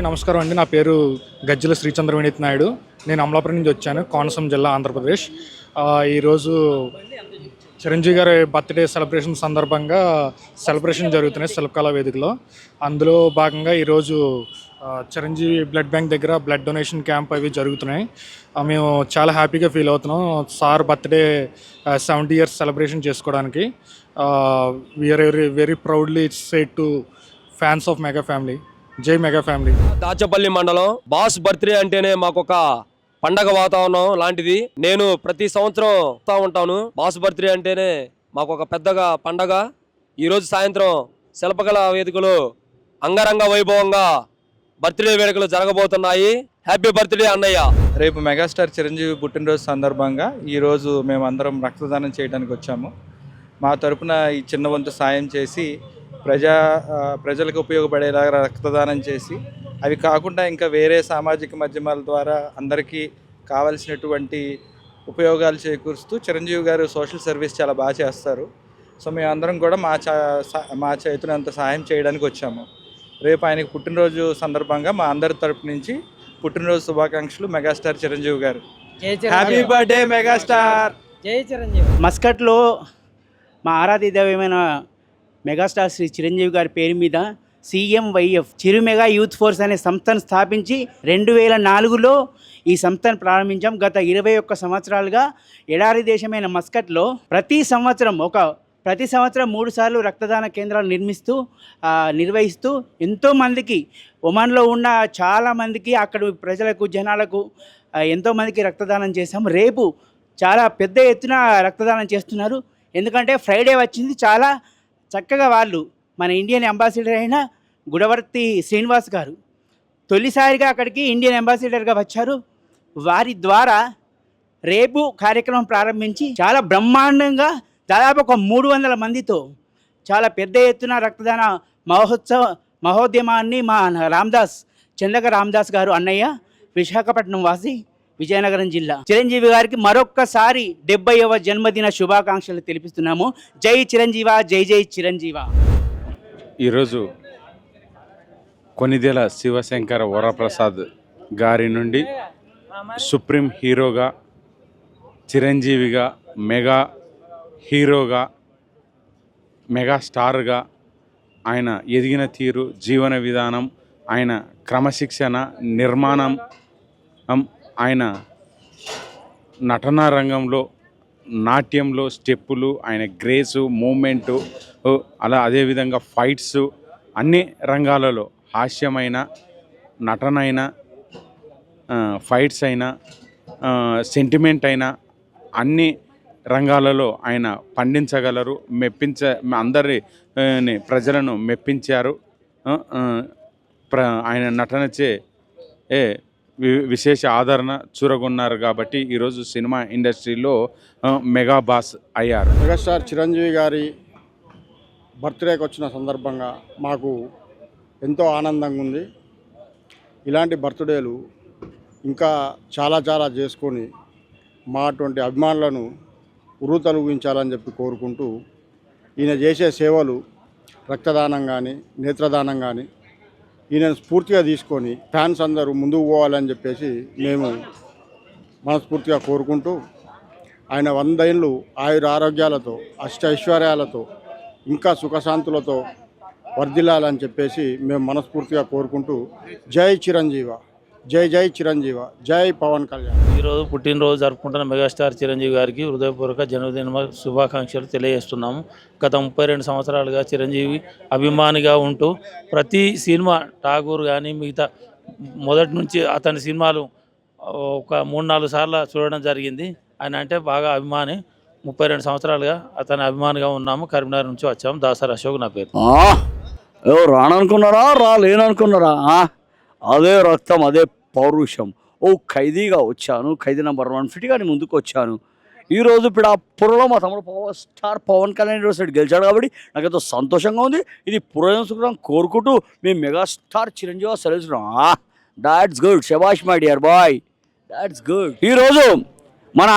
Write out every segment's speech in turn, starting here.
నమస్కారం అండి. నా పేరు గజ్జల శ్రీచంద్ర వినీత్ నాయుడు. నేను అమలాపురం నుంచి వచ్చాను, కోనసీమ జిల్లా, ఆంధ్రప్రదేశ్. ఈరోజు చిరంజీవి గారి బర్త్డే సెలబ్రేషన్ సందర్భంగా సెలబ్రేషన్ జరుగుతున్నాయి శిల్పకళా వేదికలో. అందులో భాగంగా ఈరోజు చిరంజీవి బ్లడ్ బ్యాంక్ దగ్గర బ్లడ్ డొనేషన్ క్యాంప్ అవి జరుగుతున్నాయి. మేము చాలా హ్యాపీగా ఫీల్ అవుతున్నాం సార్ బర్త్డే 70 years సెలబ్రేషన్ చేసుకోవడానికి. We are very proudly said to fans of mega family. జై మెగా ఫ్యామిలీ. దాచపల్లి మండలం బాస్ బర్త్డే అంటేనే మాకొక పండగ వాతావరణం లాంటిది. నేను ప్రతి సంవత్సరం వస్తూ ఉంటాను. బాస్ బర్త్డే అంటేనే మాకొక పెద్దగా పండగ. ఈరోజు సాయంత్రం శిల్పకళా వేదికలో అంగరంగ వైభవంగా బర్త్డే వేడుకలు జరగబోతున్నాయి. హ్యాపీ బర్త్డే అన్నయ్య. రేపు మెగాస్టార్ చిరంజీవి పుట్టినరోజు సందర్భంగా ఈరోజు మేమందరం రక్తదానం చేయడానికి వచ్చాము. మా తరపున ఈ చిన్న వంతు సాయం చేసి ప్రజలకు ఉపయోగపడేలాగా రక్తదానం చేసి, అవి కాకుండా ఇంకా వేరే సామాజిక మాధ్యమాల ద్వారా అందరికీ కావాల్సినటువంటి ఉపయోగాలు చేకూరుస్తూ చిరంజీవి గారు సోషల్ సర్వీస్ చాలా బాగా చేస్తారు. సో మేమందరం కూడా మా చేతులంత సహాయం చేయడానికి వచ్చాము. రేపు ఆయనకు పుట్టినరోజు సందర్భంగా మా అందరి తరపు నుంచి పుట్టినరోజు శుభాకాంక్షలు మెగాస్టార్ చిరంజీవి గారు. Happy birthday megastar. జై చిరంజీవి. మస్కట్లో మా ఆరాధ్య దైవమైన మెగాస్టార్ శ్రీ చిరంజీవి గారి పేరు మీద CMYF చిరు మెగా యూత్ ఫోర్స్ అనే సంస్థను స్థాపించి 2004లో ఈ సంస్థను ప్రారంభించాం. గత 21 సంవత్సరాలుగా ఎడారి దేశమైన మస్కట్లో ప్రతి సంవత్సరం 3 సార్లు రక్తదాన కేంద్రాలు నిర్వహిస్తూ ఎంతోమందికి, ఒమాన్లో ఉన్న చాలామందికి, అక్కడ ప్రజలకు, జనాలకు ఎంతోమందికి రక్తదానం చేశాం. రేపు చాలా పెద్ద ఎత్తున రక్తదానం చేస్తున్నారు. ఎందుకంటే ఫ్రైడే వచ్చింది. చాలా చక్కగా వాళ్ళు మన ఇండియన్ అంబాసిడర్ అయిన గుడవర్తి శ్రీనివాస్ గారు తొలిసారిగా అక్కడికి ఇండియన్ అంబాసిడర్గా వచ్చారు. వారి ద్వారా రేపు కార్యక్రమం ప్రారంభించి చాలా బ్రహ్మాండంగా దాదాపు ఒక 300 మందితో చాలా పెద్ద ఎత్తున రక్తదాన మహోద్యమాన్ని మా చందక రామ్దాస్ గారు అన్నయ్య, విశాఖపట్నం వాసి, విజయనగరం జిల్లా, చిరంజీవి గారికి మరొక్కసారి 70వ జన్మదిన శుభాకాంక్షలు తెలిపిస్తున్నాము. జై చిరంజీవ, జై జై చిరంజీవ. ఈరోజు కొనిదెల శివశంకర వరప్రసాద్ గారి నుండి సుప్రీం హీరోగా, చిరంజీవిగా, మెగా హీరోగా, మెగా స్టార్గా ఆయన ఎదిగిన తీరు, జీవన విధానం, ఆయన క్రమశిక్షణ, నిర్మాణం, ఆయన నటనా రంగంలో, నాట్యంలో స్టెప్పులు, ఆయన గ్రేసు, మూమెంటు, అదేవిధంగా ఫైట్స్, అన్ని రంగాలలో హాస్యమైన, నటనైన, ఫైట్స్ అయినా, సెంటిమెంట్ అయినా అన్ని రంగాలలో ఆయన పండించగలరు. అందరి ప్రజలను మెప్పించారు. ఆయన నటనచే విశేష ఆదరణ చూరగొన్నారు. కాబట్టి ఈరోజు సినిమా ఇండస్ట్రీలో మెగా బాస్ అయ్యారు. మెగాస్టార్ చిరంజీవి గారి బర్త్డేకి వచ్చిన సందర్భంగా మాకు ఎంతో ఆనందంగా ఉంది. ఇలాంటి బర్త్డేలు ఇంకా చాలా చేసుకొని మా అటువంటి అభిమానులను ఉర్రూతలూగించాలని చెప్పి కోరుకుంటూ, ఈయన చేసే సేవలు, రక్తదానం కానీ, నేత్రదానం కానీ, ఈయనను స్ఫూర్తిగా తీసుకొని ఫ్యాన్స్ అందరూ ముందుకు పోవాలని చెప్పేసి మేము మనస్ఫూర్తిగా కోరుకుంటూ, ఆయన 100 ఏళ్ళు ఆయుర ఆరోగ్యాలతో, అష్టైశ్వర్యాలతో, ఇంకా సుఖశాంతులతో వర్ధిల్లాలని చెప్పేసి మేము మనస్ఫూర్తిగా కోరుకుంటూ, జై చిరంజీవ, జై జై చిరంజీవ, జై పవన్ కళ్యాణ్. ఈరోజు పుట్టినరోజు జరుపుకుంటున్న మెగాస్టార్ చిరంజీవి గారికి హృదయపూర్వక జన్మదిన శుభాకాంక్షలు తెలియజేస్తున్నాము. గత 32 సంవత్సరాలుగా చిరంజీవి అభిమానిగా ఉంటూ ప్రతి సినిమా, ఠాగూర్ కానీ మిగతా మొదటి నుంచి అతని సినిమాలు ఒక 3-4 సార్లు చూడడం జరిగింది. ఆయన అంటే బాగా అభిమాని. 32 సంవత్సరాలుగా అతని అభిమానిగా ఉన్నాము. కరీంనగర్ నుంచి వచ్చాము. దాసరి అశోక్ నా పేరు. రాననుకున్నారా, రాలేననుకున్నారా? అదే రక్తం, అదే పౌరుషం. ఖైదీగా వచ్చాను, ఖైదీ నెంబర్ 150 ని ముందుకు వచ్చాను. ఈరోజు ఇప్పుడు ఆ పురలో మా తమ్ముడు పవర్ స్టార్ పవన్ కళ్యాణ్ ఈరోజు గెలిచాడు కాబట్టి నాకు ఎంతో సంతోషంగా ఉంది. ఇది పురోగమించుకోవడం కోరుకుంటూ మేము మెగాస్టార్ చిరంజీవి సెలవుస్తున్నాం. దాట్స్ గుడ్, శబాష్ my dear bye, that's good. ఈరోజు మన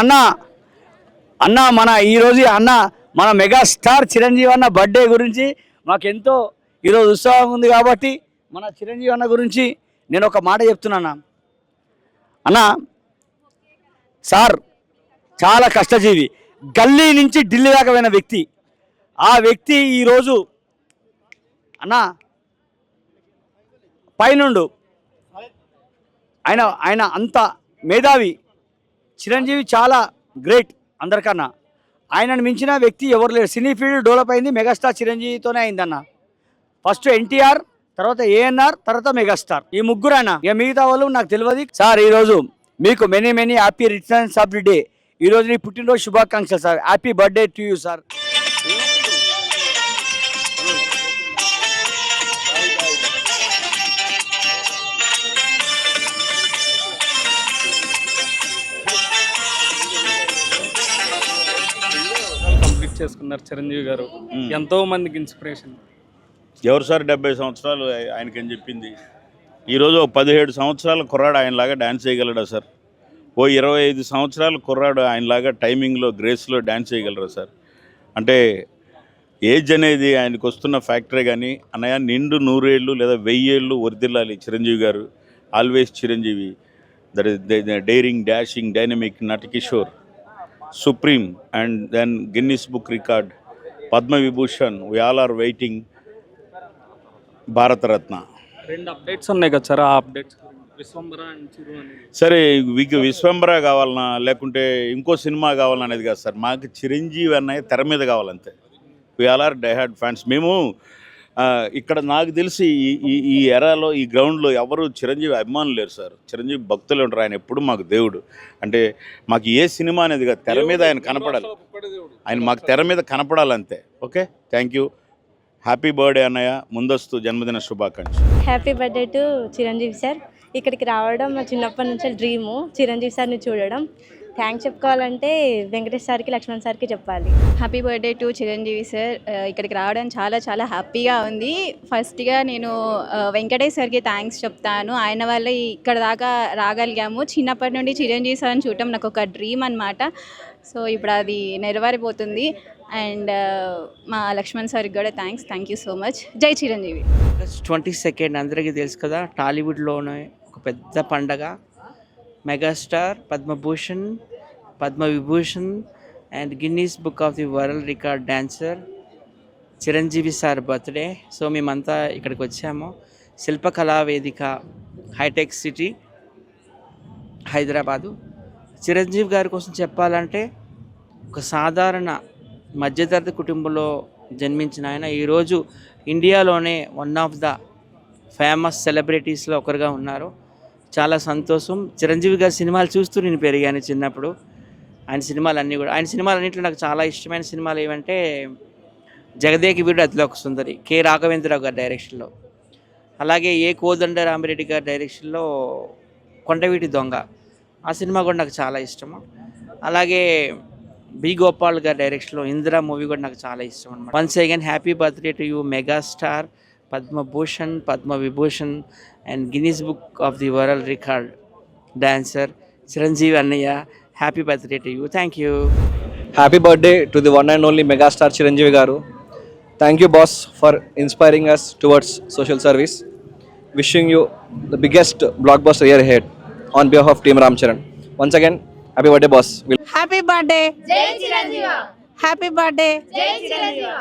మన మెగాస్టార్ చిరంజీవి అన్న బర్త్డే గురించి మాకెంతో ఈరోజు ఉత్సాహం ఉంది. కాబట్టి మన చిరంజీవి అన్న గురించి నేను ఒక మాట చెప్తున్నానా అన్న, సార్ చాలా కష్టజీవి, గల్లీ నుంచి ఢిల్లీ దాకా పోయిన వ్యక్తి. ఆ వ్యక్తి ఈరోజు అన్న పైనుండు ఆయన అంత మేధావి. చిరంజీవి చాలా గ్రేట్ అందరికన్నా. ఆయనను మించిన వ్యక్తి ఎవరు లేరు. సినీ ఫీల్డ్ డెవలప్ అయింది మెగాస్టార్ చిరంజీవితోనే అయిందన్న. ఫస్ట్ ఎన్టీఆర్, తర్వాత ఏఎన్ఆర్, తర్వాత మెగాస్టార్. ఈ ముగ్గురైనా, ఇక మిగతా వాళ్ళు నాకు తెలియదు. సార్ ఈరోజు మీకు many happy returns of the day. ఈరోజు నీ పుట్టినరోజు శుభాకాంక్షలు sir. Happy birthday to you sir. Complete చేసుకున్నారు చిరంజీవి గారు. ఎంతో మందికి ఇన్స్పిరేషన్. ఎవరు సార్ 70 సంవత్సరాలు ఆయనకేం చెప్పింది? ఈరోజు 17 సంవత్సరాల కుర్రాడు ఆయనలాగా డ్యాన్స్ చేయగలడా సార్? ఓ 25 సంవత్సరాల కుర్రాడు ఆయనలాగా టైమింగ్లో గ్రేస్లో డ్యాన్స్ చేయగలరా సార్? అంటే ఏజ్ అనేది ఆయనకు వస్తున్న ఫ్యాక్టరీ. కానీ అన్నయ్య నిండు 100 ఏళ్ళు లేదా 1000 ఏళ్ళు వర్దిల్లాలి Chiranjeevi garu. Always Chiranjeevi. That is daring, dashing, dynamic, Natakishore, supreme, and then Guinness book record, Padma Vibhushan, we all are waiting, Bharat Ratna. 2 updates ఉన్నాయి కదా సార్, ఆ అప్డేట్స్ విశ్వంబర అండ్ చిరు అని. సరే, మీకు విశ్వంబర కావాలన్నా లేకుంటే ఇంకో సినిమా కావాలన్నా అనేది కాదు సార్. మాకు చిరంజీవి అన్నయ్య తెర మీద కావాలంతే. We all are diehard fans. మేము ఇక్కడ నాకు తెలిసి ఈ ఎరాలో, ఈ గ్రౌండ్లో ఎవరు చిరంజీవి అభిమానులు లేరు సార్. చిరంజీవి భక్తులు ఉంటారు. ఆయన ఎప్పుడు మాకు దేవుడు. అంటే మాకు ఏ సినిమా అనేది కాదు, తెర మీద ఆయన కనపడాలి. ఆయన మాకు తెర మీద కనపడాలంతే. Okay, thank you. Happy birthday అన్నయ్య, ముందస్తు జన్మదిన శుభాకాంక్షలు. Happy birthday to Chiranjeevi sir. ఇక్కడికి రావడం మా చిన్నప్పటి నుంచి డ్రీము, చిరంజీవి సార్ని చూడడం. థ్యాంక్స్ చెప్పుకోవాలంటే వెంకటేష్ సార్కి, లక్ష్మణ్ సార్కి చెప్పాలి. Happy birthday to Chiranjeevi sir. ఇక్కడికి రావడం చాలా చాలా హ్యాపీగా ఉంది. ఫస్ట్గా నేను వెంకటేష్ సార్కి థ్యాంక్స్ చెప్తాను. ఆయన వల్ల ఇక్కడ దాకా రాగలిగాము. చిన్నప్పటి నుండి చిరంజీవి సార్ని చూడటం నాకు ఒక డ్రీమ్ అనమాట. సో ఇప్పుడు అది నెరవేరిపోతుంది. అండ్ మా లక్ష్మణ్ సార్కి కూడా థ్యాంక్ యూ సో మచ్. జై చిరంజీవి. ఆగస్ట్ 22 అందరికీ తెలుసు కదా, టాలీవుడ్లోనే ఒక పెద్ద పండగ. Megastar, Padma Vibhushan and Guinness book of the world record dancer Chiranjeevi sir birthday. So మేమంతా ఇక్కడికి వచ్చాము. శిల్పకళా వేదిక, హైటెక్ సిటీ, హైదరాబాదు. చిరంజీవి గారి కోసం చెప్పాలంటే ఒక సాధారణ మధ్యతరగతి కుటుంబంలో జన్మించిన ఆయన ఈరోజు ఇండియాలోనే వన్ ఆఫ్ ద ఫేమస్ సెలబ్రిటీస్లో ఒకరుగా ఉన్నారు. చాలా సంతోషం. చిరంజీవి గారి సినిమాలు చూస్తూ నేను పెరిగాను చిన్నప్పుడు. ఆయన సినిమాలన్నింటిలో నాకు చాలా ఇష్టమైన సినిమాలు ఏమంటే జగదేక వీరుడు అతిలోక సుందరి, కె రాఘవేంద్రరావు గారి డైరెక్షన్లో. అలాగే ఏ కోదండ రామిరెడ్డి గారి డైరెక్షన్లో కొండవీటి దొంగ, ఆ సినిమా కూడా నాకు చాలా ఇష్టము. అలాగే బి గోపాల్ గారి డైరెక్షన్లో ఇందిరా మూవీ కూడా నాకు చాలా ఇష్టం అనమాట. Once again happy birthday to you megastar, Padma Vibhushan and Guinness book of the world record dancer Chiranjeevi అన్నయ్య. Happy birthday to you. Thank you. Happy birthday to the one and only megastar Chiranjeevi garu. Thank you boss for inspiring us towards social service. Wishing you the biggest blockbuster year ahead on behalf of team Ram Charan. Once again happy birthday boss. Happy birthday. జై Chiranjeevi. Happy birthday. జై చిరంజీవి.